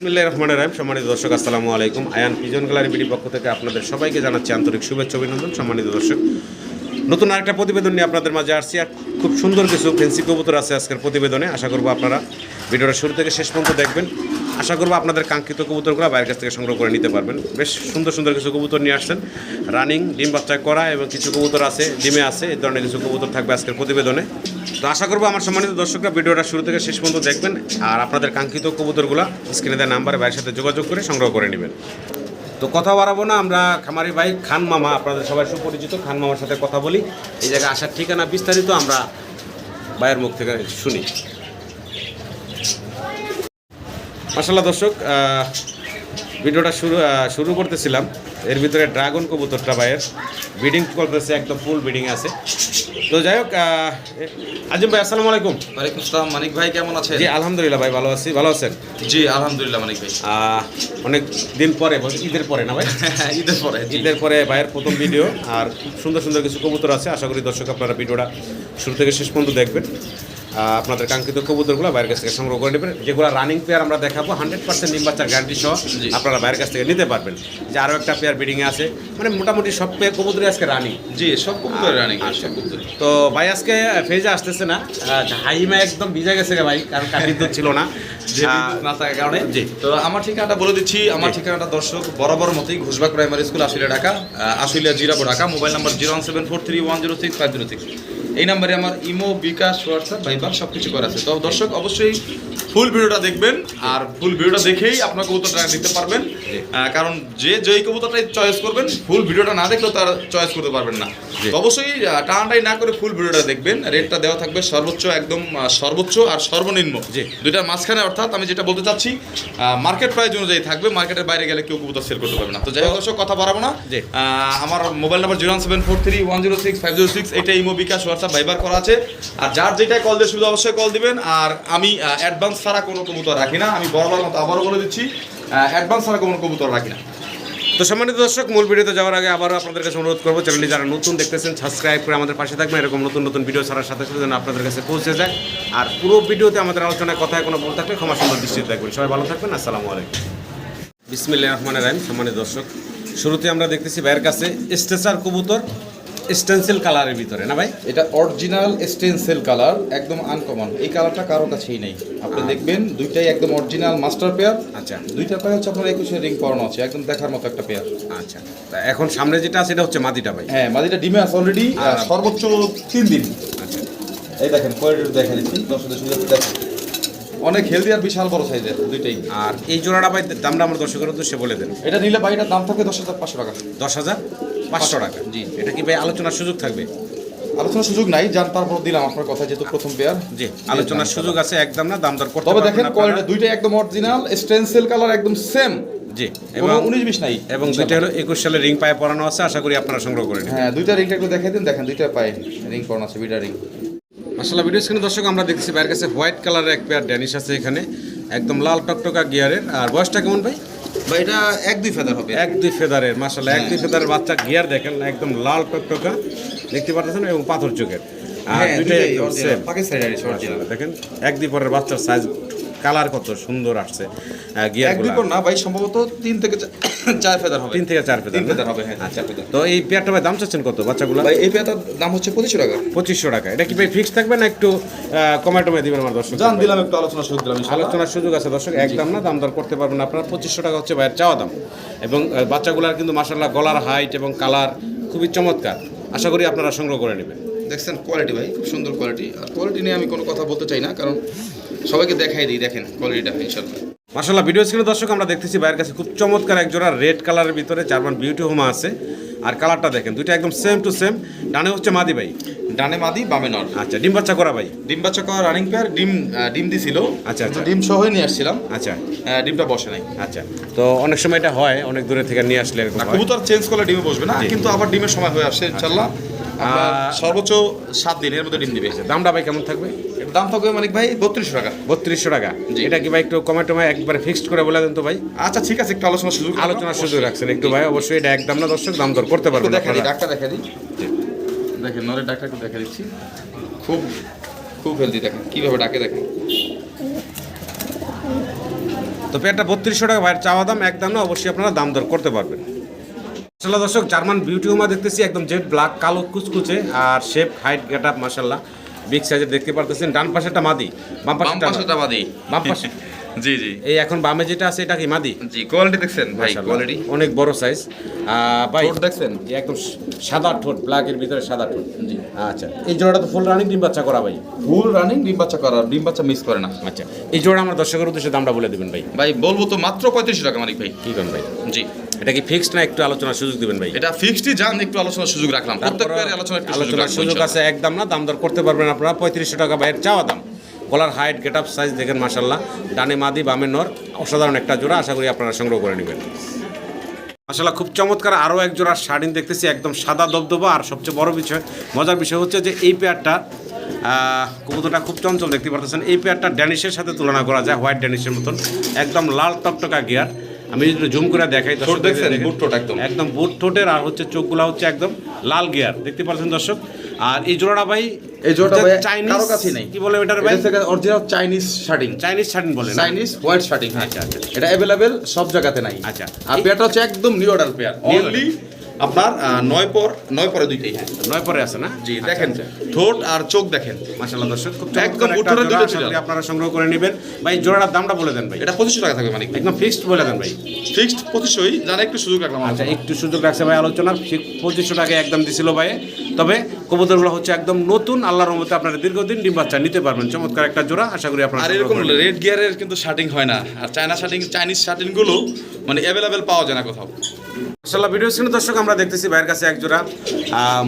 বিসমিল্লাহির রহমানির রহিম। সম্মানিত দর্শক, আসসালামু আলাইকুম। আয়ান পিজন গ্যালারি বিডি পক্ষ থেকে আপনাদের সবাইকে জানাচ্ছি আন্তরিক শুভেচ্ছা অভিনন্দন। সম্মানিত দর্শক, নতুন আরেকটা প্রতিবেদন নিয়ে আপনাদের মাঝে আসছি। আর খুব সুন্দর কিছু ফেন্সি কবুতর আছে আজকের প্রতিবেদনে। আশা করবো আপনারা ভিডিওটা শুরু থেকে শেষ পর্যন্ত দেখবেন। আশা করবো আপনাদের কাঙ্ক্ষিত কবুতরগুলো বাইরের কাছ থেকে সংগ্রহ করে নিতে পারবেন। বেশ সুন্দর সুন্দর কিছু কবুতর নিয়ে আসছেন, রানিং, ডিম বাচ্চায় করা, এবং কিছু কবুতর আছে ডিমে আছে। এই ধরনের কিছু কবুতর থাকবে আজকের প্রতিবেদনে। তো আশা করবো আমার সম্মানিত দর্শকরা ভিডিওটা শুরু থেকে শেষ পর্যন্ত দেখবেন আর আপনাদের কাঙ্ক্ষিত কবুতরগুলো স্ক্রিনে দেওয়া নাম্বারে ভাইয়ের সাথে যোগাযোগ করে সংগ্রহ করে নেবেন। তো কথা বাড়াবো না, আমরা খামারি ভাই খান মামা, আপনাদের সবাই সুপরিচিত খান মামার সাথে কথা বলি। এই জায়গায় আসার ঠিকানা বিস্তারিত আমরা ভাইয়ের মুখ থেকে শুনি। মাশাআল্লাহ দর্শক, ভিডিওটা শুরু করতেছিলাম, এর ভিতরে ড্রাগন কবুতরটা ভাইয়ের ব্রিডিং করতেছে, একদম ফুল ব্রিডিং আছে। তো যাই হোক, আজিম ভাই আসসালামু আলাইকুম। ওয়ালাইকুম আসসালাম। মানিক ভাই কেমন আছেন? জি আলহামদুলিল্লাহ ভাই, ভালো আছি। ভালো আছেন? জি আলহামদুলিল্লাহ মানিক ভাই। অনেক দিন পরে, ঈদের পরে না ভাই? ঈদের পরে ভাইয়ের প্রথম ভিডিও। আর খুব সুন্দর সুন্দর কিছু কবুতর আছে। আশা করি দর্শক আপনারা ভিডিওটা শুরু থেকে শেষ পর্যন্ত দেখবেন। আপনাদের কাঙ্ক্ষিত কবুতরগুলো বাইরের কাছ থেকে সংগ্রহ করে নেবেন। যেগুলো রানিং পেয়ার আমরা দেখাবো 100% ডিম বাচ্চার গ্যারান্টি সহ আপনারা বাইরের কাছ থেকে নিতে পারবেন। যে আরও একটা পেয়ার ব্রিডিংয়ে আছে, মানে মোটামুটি সব পেয়ার কবুতরই আজকে রানিং। জি সব কবুতর রানিং। তো ভাই আজকে ফেজে আসতেছে না, হাইমা একদম ভিজে গেছে ভাই, কারণ বিদ্যুৎ ছিল না, যে বিদ্যুৎ না থাকার কারণে। জি, তো আমার ঠিকানাটা বলে দিচ্ছি। আমার ঠিকানাটা দর্শক বরাবর মতোই Ghoshbag primary school, Ashulia Dhaka, Ashulia Zirabo Dhaka. Mobile number 01743106506। এই নাম্বারে আমার ইমো, বিকাশ, হোয়াটসঅ্যাপ, ভাইবার সব কিছু করা আছে। তো দর্শক অবশ্যই ফুল ভিডিওটা দেখবেন, আর ফুল ভিডিওটা দেখেই আপনার কবুতরটা নিতে পারবেন। কারণ যেই কবুতরটাই চয়েস করবেন, ফুল ভিডিওটা না দেখলেও তার চয়েস করতে পারবেন না। তো অবশ্যই টানাটাই না করে ফুল ভিডিওটা দেখবেন। রেটটা দেওয়া থাকবে সর্বোচ্চ, একদম সর্বোচ্চ আর সর্বনিম্ন, দুইটার মাঝখানে। অর্থাৎ আমি যেটা বলতে চাচ্ছি, মার্কেট প্রাইস অনুযায়ী থাকবে। মার্কেটের বাইরে গেলে কেউ কবুতর সেল করতে পারবে না। তো যাই হোক দর্শক, কথা বাড়াবো না। আমার মোবাইল নাম্বার 01743106506। এটা ইমো, বিকাশ, হোয়াটসঅ্যাপ, ভাইবার করা আছে। আর যার যেটাই কল দিয়ে সুবিধা অবশ্যই কল দিবেন। আর আমি অ্যাডভান্স ছাড়া কোনো কবুতর রাখি না। আমি বরাবর মতো আবারও বলে দিচ্ছি, অ্যাডভান্স ছাড়া কোনো কবুতর রাখি না। তো সম্মানিত দর্শক, মূল ভিডিওতে যাওয়ার আগে আবারও আপনাদের কাছে অনুরোধ করবো, চ্যানেলটি যারা নতুন দেখতেছেন সাবস্ক্রাইব করে আমাদের পাশে থাকবেন। এরকম নতুন নতুন ভিডিও ছাড়ার সাথে সাথে যেন আপনাদের কাছে পৌঁছে যায়। আর পুরো ভিডিওতে আমাদের আলোচনায় কথায় কোনো ভুল থাকলে ক্ষমা সুন্দর দৃষ্টিতে দেখবেন। সবাই ভালো থাকবেন। আসসালামু আলাইকুম। বিসমিল্লাহির রহমানির রহিম। সম্মানিত দর্শক, শুরুতে আমরা দেখতেছি ভাইয়ের কাছে স্ট্রেচার কবুতর, স্টেনসিল কালারের ভিতরে না ভাই? এটা অরিজিনাল স্টেনসিল কালার, একদম আনকমন। এই কালারটা কারো কাছেই নেই। আপনি দেখবেন দুইটাই একদম অরিজিনাল মাস্টার পেয়ার। আচ্ছা, দুইটা পেয়ার হচ্ছে আপনার 21 রিং পরানো আছে, একদম দেখার মতো একটা পেয়ার। আচ্ছা, এখন সামনে যেটা আছে এটা হচ্ছে মাদিটা ভাই? হ্যাঁ, মাদিটা ডিমে আছে অলরেডি, সর্বোচ্চ 3 দিন। আচ্ছা, এই দেখেন কোয়ালিটি দেখা দিচ্ছি দর্শকদের সুযোগ দেখেন, অনেক হেলদি আর বিশাল বড় সাইজের দুইটাই। আর এই জোড়াটা ভাই দামটা আমার দর্শকের উদ্দেশ্যে বলে দেন। এটা নিলে ভাইটার দাম থাকবে 10,500 টাকা। 10,500 টাকা? জি। এটা কি ভাই আলোচনার সুযোগ থাকবে? আলোচনার সুযোগ নাই, যান তারপর দিলাম আপনার কথা, যেহেতু প্রথম পেয়ার। জি, আলোচনার সুযোগ আছে, একদম না দাম দর করতে তবে পারবেন দেখেন কোয়ালিটি দুইটাই একদম অরিজিনাল স্টেনসিল কালার, একদম সেম। জি, এবং এবং 19-20 নাই। এবং দুইটা হলো 21 সালে রিং পায়ে পরানো আছে। আশা করি আপনারা সংগ্রহ করে নেবেন। হ্যাঁ, দুইটা রিংটা একটু দেখাই দিন। দেখেন দুইটা পায়ে রিং পরানো আছে, বিটা রিং। মাশাআল্লাহ, ভিডিও স্ক্রিনে দর্শক আমরা দেখতেছি বাইরের কাছে হোয়াইট কালারের এক পেয়ার ড্যানিশ আছে এখানে, একদম লাল টকটকা গিয়ারের। আর বয়সটা কেমন ভাই? ভাই এটা 1-2 ফেদার হবে। 1-2 ফেদারের। মাশাআল্লাহ, 1-2 ফেদারের বাচ্চা, গিয়ার দেখেন একদম লাল টকটকা দেখতে পাচ্ছেন, এবং পাথর চোখের। আর দুইটাই একদম সেম পাকিস্তানি রাইস অরিজিনাল। দেখেন 1-2 পরের বাচ্চার সাইজ, কালার কত সুন্দর আসছে। গিয়ারগুলো 1-2 পর না ভাই, সম্ভবত 3 থেকে 4 ফেদার হবে। 3 থেকে 4 ফেদার। 3 ফেদার হবে, হ্যাঁ। আচ্ছা, তো এই পেয়ারটা ভাই দাম চাচ্ছেন কত বাচ্চাগুলো? ভাই এই পেয়ারটার দাম হচ্ছে 2500 টাকা। 2500 টাকা। এটা কি ভাই ফিক্স থাকবে না একটু কমায় দিবেন আমার দর্শক? জান দিলাম, একটু আলোচনা সুযোগ দিলাম। আলোচনার সুযোগ আছে দর্শক, একদম না দাম দর করতে পারবেন আপনারা। 2500 টাকা হচ্ছে ভাইয়ের চাওয়া দাম। এবং বাচ্চাগুলার কিন্তু মাশাআল্লাহ গলার হাইট এবং কালার খুবই চমৎকার। আশা করি আপনারা সংগ্রহ করে নেবেন। দেখছেন কোয়ালিটি ভাই, খুব সুন্দর কোয়ালিটি। আর কোয়ালিটি নিয়ে আমি কোনো কথা বলতে চাই না, কারণ সবাইকে দেখাই দিই। দেখেন কোয়ালিটিটা ইনশাআল্লাহ। মাশাআল্লাহ, ভিডিও স্ক্রিনে দর্শক আমরা দেখতেছি ভাইয়ের কাছে খুব চমৎকার এক জোড়া রেড কালারের ভিতরে জার্মান বিউটি হোমা আছে। আর কালারটা দেখেন, দুইটা একদম সেম টু সেম। ডানে হচ্ছে মাদি ভাই? ডানে মাদি, বামে নর। আচ্ছা, ডিম বাচ্চা করা ভাই? ডিম বাচ্চা করা রানিং পেয়ার। ডিম দিছিল। আচ্ছা, ডিম সহ নিয়ে আসছিলাম। আচ্ছা, ডিমটা বসে নাই। আচ্ছা, তো অনেক সময় এটা হয়, অনেক দূরে থেকে নিয়ে আসলে এরকম হয়। কবুতর চেঞ্জ করলে ডিমে বসবে না, কিন্তু আবার ডিমের সময় হয়ে আসছে ইনশাআল্লাহ। সর্বোচ্চ 7 দিনের মধ্যে ডিম দিবে। দামটা ভাই কেমন থাকবে? দাম থাকবে মানিক ভাই 3200 টাকা। 3200 টাকা? এটা কি ভাই একটু কমে একবারে ফিক্সড করে বলে দেন তো ভাই? আচ্ছা ঠিক আছে, একটু আলোচনার সুযোগ রাখছেন একটু ভাই। অবশ্যই এটা একদম না দর্শক, দাম দর করতে পারবেন। দেখা দিই, ডাকটা দেখা দিই। দেখেন নরের ডাকটা একটু দেখা দিচ্ছি, খুব হেলদি। দেখেন কীভাবে ডাকে, দেখেন তো পেয়ারটা 3200 টাকা ভাইয়ের চাওয়া দাম, একদম না, অবশ্যই আপনারা দাম দর করতে পারবেন। মাশাআল্লাহ দর্শক, জার্মান বিউটি উমা দেখতেছি, একদম জেড ব্ল্যাক, কালো কুচকুচে, আর শেপ হাইট গেট আপ মাশাআল্লাহ বিগ সাইজের দেখতে পারতেছেন। ডান পাশেটা মাদি, বাম পাশেটা মাদি। বাম পাশে জি জি, এই এখন বামে যেটা আছে এটা কি মাদি? জি, কোয়ালিটি দেখছেন ভাই, মাশাআল্লাহ, কোয়ালিটি অনেক বড় সাইজ ভাই। ঠোঁট দেখছেন? এই একদম সাদা ঠোঁট, ব্ল্যাকের ভিতরে সাদা ঠোঁট। জি আচ্ছা, এই জোড়াটা তো ফুল রানিং ডিম বাচ্চা করা ভাই? ফুল রানিং, ডিম বাচ্চা করা, ডিম বাচ্চা মিস করে না। আচ্ছা, এই জোড়া আমার দর্শকের উদ্দেশ্যে দামটা বলে দেবেন ভাই। ভাই বলবো তো মাত্র 3500 টাকা মালিক ভাই। কি করেন ভাই? জি, এটা কি ফিক্সড না একটু আলোচনার সুযোগ দিবেন ভাই? এটা ফিক্সডই, জান একটু আলোচনার সুযোগ রাখলাম, প্রত্যেক পেয়ারে আলোচনার সুযোগ আছে, একদম না, দাম দর করতে পারবেন আপনারা। 3500 টাকা ভাইয়ের চাওয়া দাম। গলার হাইট গেট আপ সাইজ দেখেন মাশাআল্লাহ, ডানে মাদি বামে নর, অসাধারণ একটা জোড়া, আশা করি আপনারা সংগ্রহ করে নেবেন। মাশাআল্লাহ খুব চমৎকার আরও এক জোড়া শাড়িন দেখতেছি, একদম সাদা দবদবা। আর সবচেয়ে বড় বিষয়, মজার বিষয় হচ্ছে যে এই পেয়ারটা কবুতরটা খুব চঞ্চল দেখতে পারতেছেন। এই পেয়ারটা ড্যানিশের সাথে তুলনা করা যায়, হোয়াইট ড্যানিশের মতন, একদম লাল টকটকা গিয়ার। আমি যদি জুম করে দেখাই, ঠোঁট দেখছেন? বুট ঠোঁট একদম, একদম বুট ঠোঁটের, আর হচ্ছে চোখগুলা হচ্ছে একদম লাল গিয়ার দেখতে পাচ্ছেন দর্শক। আর এই জোড়াটা ভাই, এই জোড়াটা ভাই চাইনিজ, কারো কাছেই নাই। কি বলে এটার ভাই? এটা original Chinese shirting, Chinese shirting বলে না? Chinese white shirting. আচ্ছা আচ্ছা, এটা अवेलेबल সব জায়গাতে নাই। আচ্ছা, আর পেয়ারটা হচ্ছে একদম নিউ অর্ডার পেয়ার, অনলি আপনার 9 পরে দুইটাই। হ্যাঁ 9 পরে আছে না? জি, দেখেন ঠোঁট আর চোখ দেখেন মাশাআল্লাহ দর্শক, খুব একদম চমৎকার বুট্টোরের একটা দুটো জোড়া, ছিল। আশা করি আপনারা সংগ্রহ করে নেবেন ভাই। জোড়াটার দামটা বলে দেন ভাই। এটা 2500 টাকা থাকবে মালিক ভাই, একদম ফিক্সড বলে দেন ভাই। ফিক্সড 2500ই, জানা একটু সুযোগ রাখলাম। আচ্ছা, একটু সুযোগ রাখছে ভাই আলোচনার। 2500 টাকা একদম দিছিল ভাই। তবে কবুতরগুলো হচ্ছে একদম নতুন, আল্লাহর রহমতে আপনারা দীর্ঘদিন ডিম বাচ্চা নিতে পারবেন। চমৎকার একটা জোড়া, আশা করি আপনারা আর এরকম রেড গিয়ারের কিন্তু শার্টিং হয় না, আর চাইনিজ শার্টিং গুলো মানে अवेलेबल পাওয়া যায় না কোথাও। মাশাআল্লাহ ভিডিও স্ক্রিনে দর্শক আমরা দেখতেছি ভাইয়ের কাছে এক জোড়া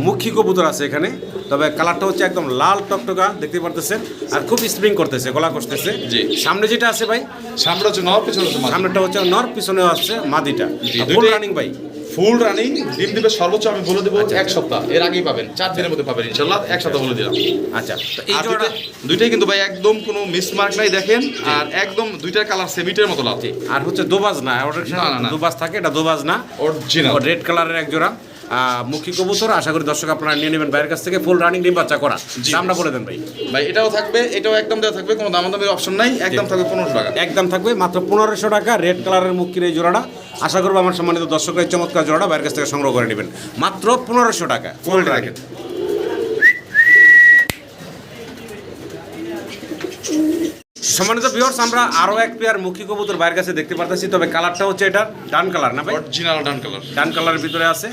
মুখী কবুতর আছে এখানে। তবে কালারটা হচ্ছে একদম লাল টকটকা দেখতে পারতেছেন, আর খুব স্প্রিং করতেছে, গলা কষতেছে। জি। সামনে যেটা আছে ভাই, সামনে হচ্ছে নর, পিছনে হচ্ছে মাদি। সামনেটা হচ্ছে নর, পিছনেও আছে মাদিটা। ফুল দুইটাই রানিং ভাই? ফুল রানিং, ডিম দিবে সর্বোচ্চ আমি বলে দেবো 1 সপ্তাহ, এর আগেই পাবেন, 4 দিনের মধ্যে পাবেন ইনশাআল্লাহ, 1 সপ্তাহ বলে দিলাম। আচ্ছা, তো এই আর জোড়া দুইটাই কিন্তু ভাই একদম কোনো মিসমার্ক নাই দেখেন, আর একদম দুইটার কালার সেমিটের মতো লাল। আর হচ্ছে দোবাজ না, না। দোবাজ থাকে, এটা দোবাজ না, অরিজিনাল রেড কালারের এক জোড়া মুখী কবুতর। আশা করি দর্শক আপনারা নিয়ে নেবেন ভাইয়ের কাছ থেকে, ফুল রানিং ডিম বাচ্চা করা। দামটা বলে দেন ভাই। ভাই এটাও থাকবে, এটাও একদম দেওয়া থাকবে, কোনো দামাদামির অপশন নাই, একদম থাকবে 1500 টাকা। একদম থাকবে মাত্র 1500 টাকা, রেড কালারের মুখীর এই জোড়াটা। আশা করবো আমার সম্মানিত দর্শকরা এই চমৎকার জোড়াটা ভাইয়ের কাছ থেকে সংগ্রহ করে নেবেন মাত্র 1500 টাকা। ফুল রাখেন। সম্মানিত ভিউয়ার্স, আমরা আরো এক পেয়ার মুখী কবুতর বাইরের কাছে দেখতে পারতেছি। তবে কালারটা হচ্ছে এটা ডান কালার না ভাই? অরিজিনাল ডান কালার, ডান কালারের ভিতরে আছে।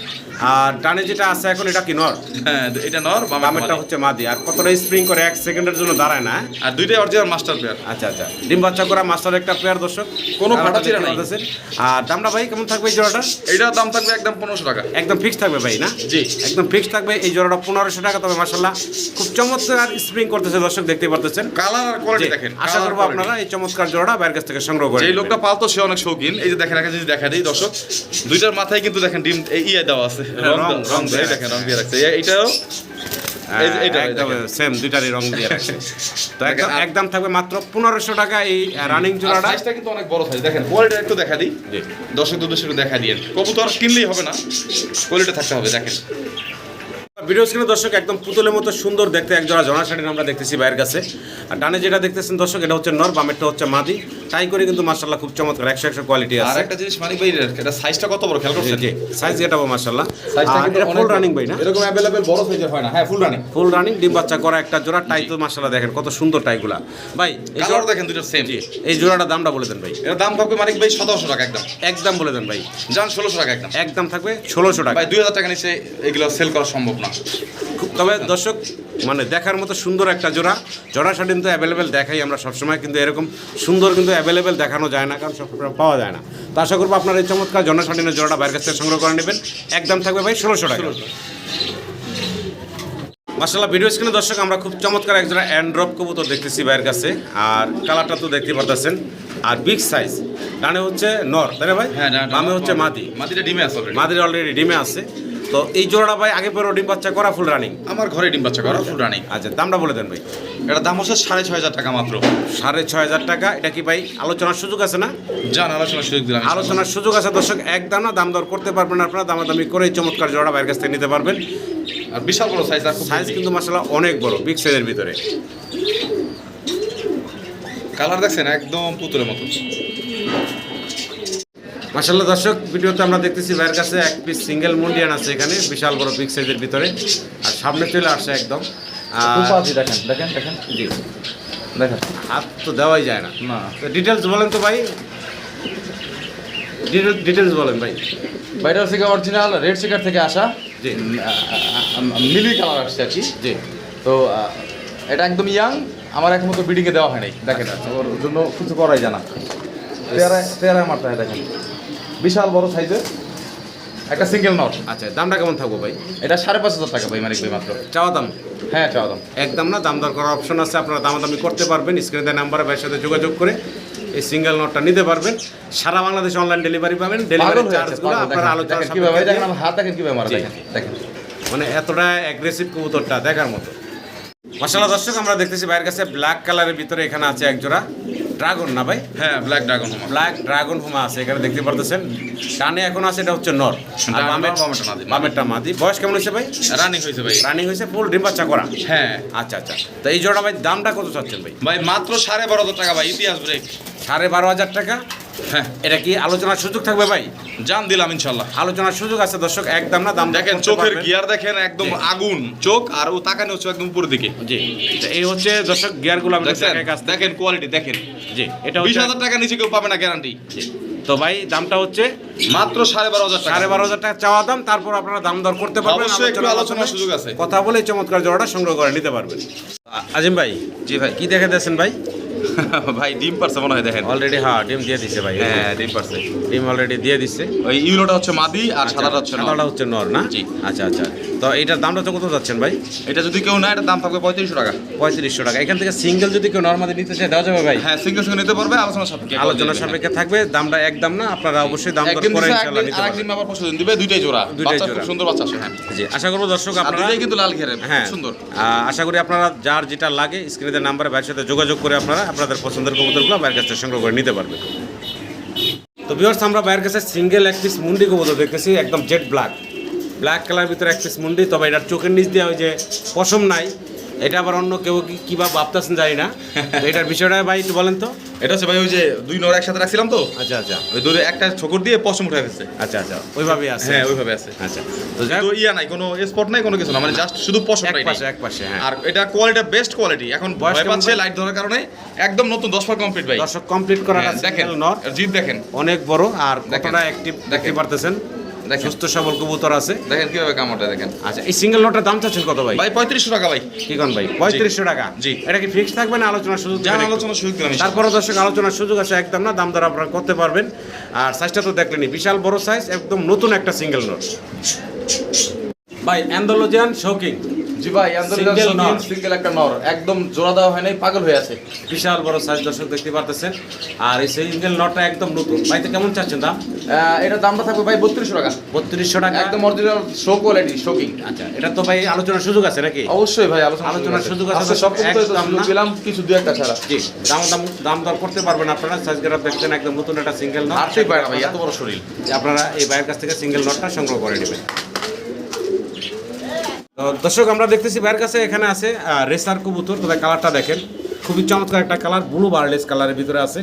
আর ডানে যেটা আছে এখন এটা কি নর? হ্যাঁ এটা নর, বামেরটা হচ্ছে মাদি। আর কতটা স্প্রিং করে, 1 সেকেন্ডের জন্য দাঁড়ায় না। আর দুইটাই অরিজিনাল মাস্টার পেয়ার। আচ্ছা আচ্ছা, ডিম বাচ্চা করা মাস্টার একটা পেয়ার দর্শক, কোনো ফাটাচিরা নাই। আর দামটা ভাই কেমন থাকবে এই জোড়াটা? এইটার দাম থাকবে একদম 1500 টাকা। একদম ফিক্স থাকবে ভাই না? জি, একদম ফিক্স থাকবে এই জোড়াটা 1500 টাকা। তবে মাশাআল্লাহ খুব চমৎকার স্প্রিং করতেছে দর্শক, দেখতে পারতেছেন। কালার আর কোয়ালিটি দেখেন, আশা করবো আপনারা এই চমৎকার জোড়াটা বাইরের কাছ থেকে সংগ্রহ করে। এই লোকটা পালতো সে অনেক শৌখিন। এই যে দেখেন, একটা জিনিস দেখা দেই দর্শক, দুইটার মাথায় কিন্তু দেখেন ডিম ইয়ে দেওয়া আছে, রং দিয়ে দেখেন, রং দিয়ে রাখছে। এইটাও সেম, দুইটারই রং দিয়ে রাখছে। তো একদম থাকবে মাত্র 1500 টাকা এই রানিং জোড়াটা। সাইজটা কিন্তু অনেক বড় সাইজ, দেখেন কোয়ালিটি একটু দেখা দিই, দর্শক উদ্দেশ্যে একটু দেখা দিয়েন। কবুতর কিনলেই হবে না, কোয়ালিটি থাকতে হবে। দেখেন ভিডিও স্ক্রিনে দর্শক একদম পুতুলের মতো সুন্দর দেখতে এক জোড়া জনা শাড়ি আমরা দেখতেছি ভাইয়ের কাছে। আর ডানে যেটা দেখতেছেন দর্শক, এটা হচ্ছে নর, বামেরটা হচ্ছে মাদি। তাই করে কিন্তু মাশাআল্লাহ খুব চমৎকার 100 কোয়ালিটি আছে। আর একটা জিনিস মানিক ভাই, এটা সাইজটা কত বড় খেয়াল করছেন? জি, সাইজ এটাও মাশাআল্লাহ। সাইজটা কিন্তু ফুল রানিং ভাই না? এরকম अवेलेबल বড় সাইজের হয় না। হ্যাঁ ফুল রানিং, ফুল রানিং ডিম বাচ্চা করা একটা জোড়া। টাই তো মাশাআল্লাহ দেখেন কত সুন্দর টাইগুলা ভাই। এই কালার দেখেন দুটো সেম। এই জোড়াটার দামটা বলে দেন ভাই। এর দাম থাকবে মানিক ভাই 1700 টাকা একদম। একদম বলে দেন ভাই। জান 1600 টাকা একদম। একদম থাকবে 1600 টাকা ভাই 2000 টাকা নিচে এগুলো সেল করা সম্ভব না। তবে দর্শক মানে দেখার মতো সুন্দর একটা জোড়া। জোড়া শাড়ি কিন্তু অ্যাভেলেবেল দেখাই আমরা সবসময়, কিন্তু এরকম সুন্দর কিন্তু অ্যাভেলেবেল দেখানো যায় না, কারণ সবসময় পাওয়া যায় না। তো আশা করবো আপনার এই চমৎকার জোড়া শাড়িনের জোড়াটা বাইরের কাছ থেকে সংগ্রহ করে নেবেন। একদম থাকবে ভাই 1600 টাকা। মাশাআল্লাহ ভিডিও স্ক্রিনে দর্শক আমরা খুব চমৎকার এক জোড়া অ্যান্ড্রপ কবুতর দেখতেছি ভাইয়ের কাছে। আর কালারটা তো দেখতে পারতেছেন, আর বিগ সাইজ। ডানে হচ্ছে নর, তাই না ভাই? হ্যাঁ, বামে হচ্ছে মাদি। মাদিটা ডিমে আছে অলরেডি। মাদির অলরেডি ডিমে আছে। তো এই জোড়াটা ভাই আগে পরে ডিম বাচ্চা করা ফুল রানিং? আমার ঘরে ডিম বাচ্চা করা ফুল রানিং। আচ্ছা, দামটা বলে দেন ভাই। এটা দাম হচ্ছে 6500 টাকা মাত্র। 6500 টাকা। এটা কি ভাই আলোচনার সুযোগ আছে না? জান আলোচনার সুযোগ দিলাম। আলোচনার সুযোগ আছে দর্শক, একদম না, দাম দর করতে পারবেন আপনারা। দামাদামি করে এই চমৎকার জোড়া বাইরের কাছ থেকে নিতে পারবেন। আর বিশাল বড় সাইজ, আর সাইজ কিন্তু মাশাআল্লাহ অনেক বড়, বিগ সাইজের ভিতরে। কালার দেখছেন একদম পুতুলের মতো। মাশাআল্লাহ দর্শক, ভিডিওতে আমরা দেখতেছি ভাইয়ের কাছে এক পিস সিঙ্গেল মুন্ডিয়ান আছে এখানে, বিশাল বড় বিগ সাইজের ভিতরে, আর সামনে চলে আসছে একদম। দেখেন দেখেন দেখেন জি, দেখেন হাত তো দেওয়াই যায় না। না ডিটেলস বলেন তো ভাই, ডিটেলস বলেন ভাই। বাইরের থেকে অরিজিনাল রেড শিকার থেকে আসা, জি মিলি কালার আসছে আর কি। জি, তো এটা একদম ইয়াং, আমার এখন তো ব্রিডিংয়ে দেওয়া হয় নাই। দেখেন ওর জন্য কিছু করাই জানা, তেরায় মারতে হয়। দেখেন বিশাল বড় সাইজের একটা সিঙ্গেল নট। আচ্ছা, দামটা কেমন থাকবো ভাই? এটা 5,500 টাকা ভাই, মানিক ভাই মাত্র। চাওয়া দাম? হ্যাঁ চাওয়া দাম। একদম না, দাম দর করার অপশন আছে, আপনারা দামাদামি করতে পারবেন। স্ক্রিনে দেওয়া নাম্বারে ভাইয়ের সাথে যোগাযোগ করে এই সিঙ্গেল নটটা নিতে পারবেন। সারা বাংলাদেশে অনলাইন ডেলিভারি পাবেন। ডেলিভারি চার্জগুলো আপনারা আলোচনা কিভাবে দেখেন, আমার হাত দেখেন কিভাবে মারা। দেখেন দেখেন মানে এতটা অ্যাগ্রেসিভ কবুতরটা দেখার মতো। মাশাআল্লাহ দর্শক, আমরা দেখতেছি ভাইয়ের কাছে ব্ল্যাক কালারের ভিতরে এখানে আছে এক জোড়া ড্রাগন, না ভাই? হ্যাঁ, ব্ল্যাক ড্রাগন। ব্ল্যাক ড্রাগন হোমা আছে এখানে, দেখতে পারতেছেন। ডানে এখন আছে, এটা হচ্ছে নর, আর বামেরটা মাদি। বয়স কেমন হয়েছে ভাই? রানিং হয়েছে ভাই, রানিং হয়েছে, ফুল ডিম বাচ্চা করা। হ্যাঁ। আচ্ছা আচ্ছা, তো এই জোড়া ভাই দামটা কত চাচ্ছেন ভাই? ভাই মাত্র 12,500 টাকা ভাই, ইতিহাস ব্রেক। 12,500 টাকা? হ্যাঁ। এটা কি আলোচনার সুযোগ থাকবে ভাই? জান দিলাম ইনশাল্লাহ, আলোচনার সুযোগ আছে দর্শক, একদম না। দাম দেখেন চোখের গিয়ার দেখেন, একদম আগুন চোখ, আর ও তাকানো হচ্ছে একদম উপরের দিকে। জি, তো এই হচ্ছে দর্শক গিয়ারগুলো আমি দেখেন কোয়ালিটি দেখেন। জি, এটা 20,000 টাকা নিচে কেউ পাবে না, গ্যারান্টি। তো ভাই দামটা হচ্ছে মাত্র 12,500 টাকা। 12,500 টাকা চাওয়া দাম, তারপর আপনারা দাম দর করতে পারবেন। অবশ্যই একটু আলোচনার সুযোগ আছে, কথা বলে চমৎকার জোড়াটা সংগ্রহ করে নিতে পারবেন। আজিম ভাই, জি ভাই। কি দেখে দিয়েছেন ভাই? ভাই ডিম পারছে মনে হয়, দেখেন অলরেডি। হ্যাঁ, ডিম দিয়ে দিছে ভাই। হ্যাঁ, ডিম পারছে, ডিম অলরেডি দিয়ে দিচ্ছে। ওই ইউলোটা হচ্ছে মাদি আর সাদাটা হচ্ছে নর। সাদাটা হচ্ছে নর, না? জি। আচ্ছা আচ্ছা, তো এটার দামটা তো কত যাচ্ছেন ভাই? এটা যদি কেউ না, এটা দাম থাকবে 3500 টাকা। 3500 টাকা। এখান থেকে সিঙ্গেল যদি কেউ নর্মালি নিতে চায় দেওয়া যাবে ভাই? হ্যাঁ, সিঙ্গেল সিঙ্গেল নিতে পারবে, আলোচনা সাপেক্ষে। আলোচনা সাপেক্ষে থাকবে, দামটা একদম না, আপনারা অবশ্যই দাম দর একদিন করে দিছে, ইনশাআল্লাহ নিতে আরেকদিন পারবেন। আবার পরশু দিন দিবে, দুইটাই জোড়া। বাচ্চা জোড়া। খুব সুন্দর বাচ্চা আসে। হ্যাঁ জি, আশা করব দর্শক আর আপনারা, দুইটাই কিন্তু লাল ঘেরে, হ্যাঁ খুব সুন্দর। আশা করি আপনারা যার যেটা লাগে স্ক্রিনের নাম্বারে ভাইয়ের সাথে যোগাযোগ করে আপনারা আপনাদের পছন্দের কবুতরগুলো ভাইয়ের কাছে সংগ্রহ করে নিতে পারবেন। তো ভিউয়ার্স, আমরা ভাইয়ের কাছে সিঙ্গেল এক পিস মুন্ডি কবুতর দেখতেছি, একদম জেড ব্ল্যাক কালার ভিতরে এক পিস মুন্ডি। তবে এটার চোখের নিচ দিয়ে ওই যে পশম নাই, এটা আবার অন্য কেউ কিভাবে ভাবতেছেন জানি না। তো এটার বিষয়টা ভাই একটু বলেন তো। এটা হচ্ছে ভাই ওই যে দুই নর একসাথে রাখছিলাম তো, আচ্ছা আচ্ছা, ওই দূরে একটা ঠোকর দিয়ে পশম উঠে গেছে। আচ্ছা আচ্ছা, ওইভাবেই আছে। হ্যাঁ, ওইভাবে আছে। আচ্ছা, তো যাই তো ইয়া নাই, কোনো স্পট নাই, কোনো কিছু না, মানে জাস্ট শুধু পশমটাই নাই। এক পাশে, হ্যাঁ। আর এটা কোয়ালিটি বেস্ট কোয়ালিটি। এখন বয়স ভয় কেমন পাচ্ছে ভাই? লাইট ধরার কারণে, একদম নতুন 10 পার কমপ্লিট ভাই। দর্শক কমপ্লিট করা হ্যাঁ, দেখেন নর, জিপ দেখেন অনেক বড়, আর দেখেন। কতটা অ্যাক্টিভ দেখতে পারতেছেন। দেখেন সুস্থ সবল কবুতর আছে। দেখেন কিভাবে কামড়টা দেখেন। আচ্ছা, এই সিঙ্গেল লটের দাম চাচ্ছেন কত ভাই? ভাই 3500 টাকা ভাই। কি কোন ভাই? 3500 টাকা। জি। এটা কি ফিক্স থাকবে না আলোচনার সুযোগ? যা আলোচনা সুযোগ দিলাম। তারপরে দর্শক আলোচনার সুযোগ আছে, একদম না, দাম দর আপনারা করতে পারবেন। আর সাইজটা তো দেখলেনি, বিশাল বড় সাইজ, একদম নতুন একটা সিঙ্গেল নট ভাই। অ্যান্ডালুজিয়ান শৌকিং। জি ভাই, Single নর। সিঙ্গেল একটা নর, একদম জোড়া দেওয়া হয় নাই, পাগল হয়ে আছে। বিশাল বড় সাইজ দর্শক দেখতে পারতেছেন। আর এই সিঙ্গেল নটটা একদম নতুন ভাই। তো কেমন চাচ্ছেন দাম? এটার দামটা থাকবে ভাই 3200 টাকা। 3200 টাকা, একদম অরিজিনাল শো কোয়ালিটি, শোকিং। আচ্ছা, এটা তো ভাই আলোচনার সুযোগ আছে নাকি? অবশ্যই ভাই, আলোচনার সুযোগ আছে। আছে, সব কিছু একদম না। দিলাম, কিছু দুই একটা ছাড়া। জি, দাম দর করতে পারবেন আপনারা। সাইজ গ্রাফ দেখছেন, একদম নতুন একটা সিঙ্গেল নট। আরতেই পারে না ভাই, এত বড় শরীর। আপনারা এই ভাইয়ের কাছ থেকে সিঙ্গেল নটটা সংগ্রহ করে নেবেন। তো দর্শক, আমরা দেখতেছি ভাইয়ের কাছে এখানে আছে রেসার কবুতর। তবে কালারটা দেখেন, খুবই চমৎকার একটা কালার, ব্লু বার্লেস কালারের ভিতরে আছে।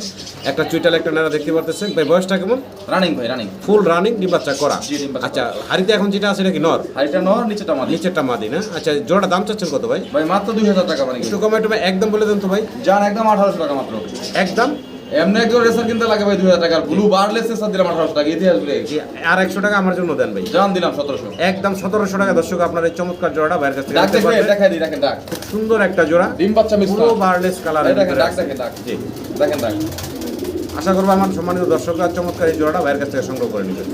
একটা চুইটাল একটা নেড়া দেখতে পারতেছেন ভাই। বয়সটা কেমন? রানিং ভাই, রানিং, ফুল রানিং, ডিম বাচ্চা করা। জি, ডিম বাচ্চা আচ্ছা, হাড়িতে এখন যেটা আছে এটা কি নর? হাইটা নর, নিচেটা মাদি। নিচেরটা মাদি, না? আচ্ছা, জোড়াটা দাম চাচ্ছেন কত ভাই? ভাই মাত্র 2000 টাকা। মানে একটু কমে ভাই, একদম বলে দেন তো ভাই। জান একদম 1800 টাকা মাত্র। একদম এমনি একজন রেসার কিনতে লাগে ভাই 2000 টাকা, ব্লু বারলেস রেসার দিলাম 1800 টাকা। ইতিহাস ব্রেক। আর 100 টাকা আমার জন্য দেন ভাই। জান দিলাম 1700। একদম 1700 টাকা। দর্শক, আপনার এই চমৎকার জোড়াটা ভাইয়ের কাছ থেকে ডাক নিতে দেখে পারবেন। দেখাই দিই, দেখেন ডাক, খুব সুন্দর একটা জোড়া, ডিম বাচ্চা মিস পুরো বার্লেস কালার। দেখেন ডাক, দেখেন ডাক, জি, দেখেন ডাক। আশা করবো আমার সম্মানিত দর্শকরা চমৎকার এই জোড়াটা ভাইয়ের কাছ থেকে সংগ্রহ করে নেবেন।